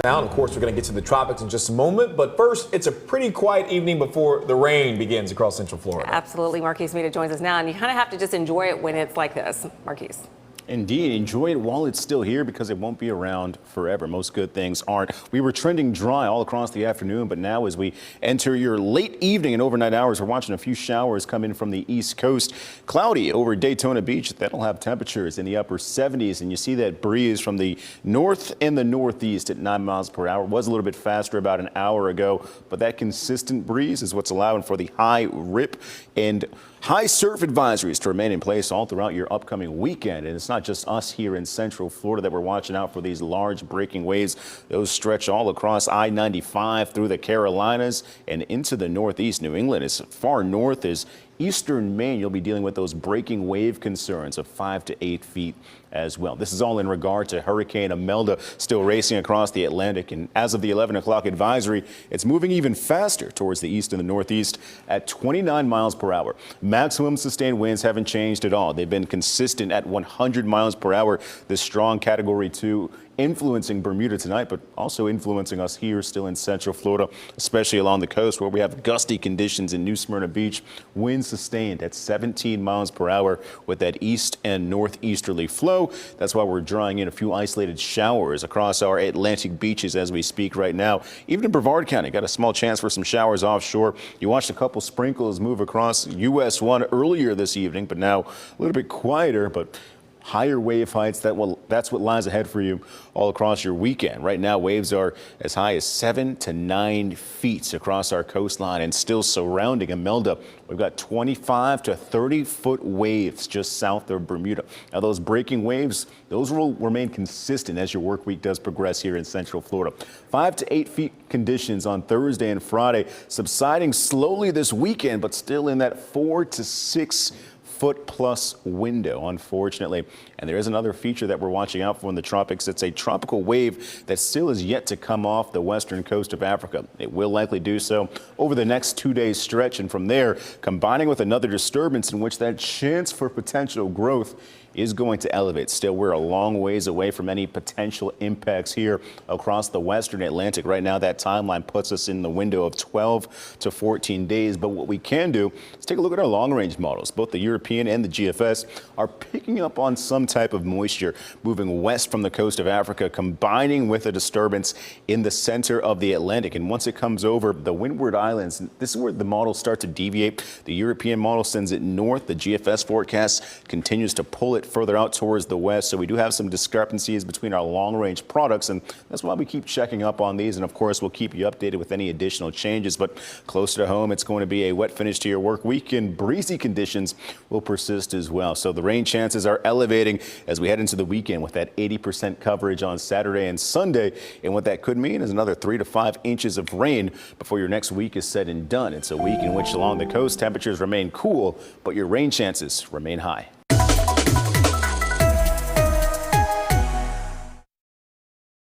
Now, and of course, we're going to get to the tropics in just a moment. But first, it's a pretty quiet evening before the rain begins across Central Florida. Absolutely. Marquise Mita joins us now, and you kind of have to just enjoy it when it's like this. Marquise. Indeed, enjoy it while it's still here because it won't be around forever. Most good things aren't. We were trending dry all across the afternoon, but now as we enter your late evening and overnight hours, we're watching a few showers come in from the East Coast. Cloudy over Daytona Beach. That'll have temperatures in the upper 70s, and you see that breeze from the north and the northeast at 9 miles per hour. It was a little bit faster about an hour ago, but that consistent breeze is what's allowing for the high rip and high surf advisories to remain in place all throughout your upcoming weekend. And it's not just us here in Central Florida that we're watching out for these large breaking waves. Those stretch all across I-95 through the Carolinas and into the Northeast. New England as far north as eastern Maine. You'll be dealing with those breaking wave concerns of 5 to 8 feet as well. This is all in regard to Hurricane Imelda still racing across the Atlantic. And as of the 11 o'clock advisory, it's moving even faster towards the east and the northeast at 29 miles per hour. Maximum sustained winds haven't changed at all. They've been consistent at 100 miles per hour. This strong Category 2 influencing Bermuda tonight, but also influencing us here still in Central Florida, especially along the coast where we have gusty conditions in New Smyrna Beach. Winds sustained at 17 miles per hour with that east and northeasterly flow. That's why we're drawing in a few isolated showers across our Atlantic beaches as we speak right now. Even in Brevard County, got a small chance for some showers offshore. You watched a couple sprinkles move across US 1 earlier this evening, but now a little bit quieter, but higher wave heights. That's what lies ahead for you all across your weekend. Right now, waves are as high as 7 to 9 feet across our coastline and still surrounding Imelda. We've got 25 to 30-foot waves just south of Bermuda. Now, those breaking waves, those will remain consistent as your work week does progress here in Central Florida. 5 to 8 feet conditions on Thursday and Friday, subsiding slowly this weekend, but still in that 4 to 6 foot plus window, unfortunately. And there is another feature that we're watching out for in the tropics. It's a tropical wave that still is yet to come off the western coast of Africa. It will likely do so over the next 2 days stretch. And from there, combining with another disturbance in which that chance for potential growth is going to elevate. Still, we're a long ways away from any potential impacts here across the western Atlantic. Right now, that timeline puts us in the window of 12 to 14 days. But what we can do is take a look at our long-range models. Both the European and the GFS are picking up on some type of moisture moving west from the coast of Africa, combining with a disturbance in the center of the Atlantic. And once it comes over the Windward Islands, this is where the models start to deviate. The European model sends it north. The GFS forecast continues to pull it further out towards the west. So we do have some discrepancies between our long-range products, and that's why we keep checking up on these. And of course, we'll keep you updated with any additional changes. But closer to home, it's going to be a wet finish to your work week, and breezy conditions will persist as well. So the rain chances are elevating as we head into the weekend with that 80% coverage on Saturday and Sunday. And what that could mean is another 3 to 5 inches of rain before your next week is said and done. It's a week in which along the coast temperatures remain cool, but your rain chances remain high.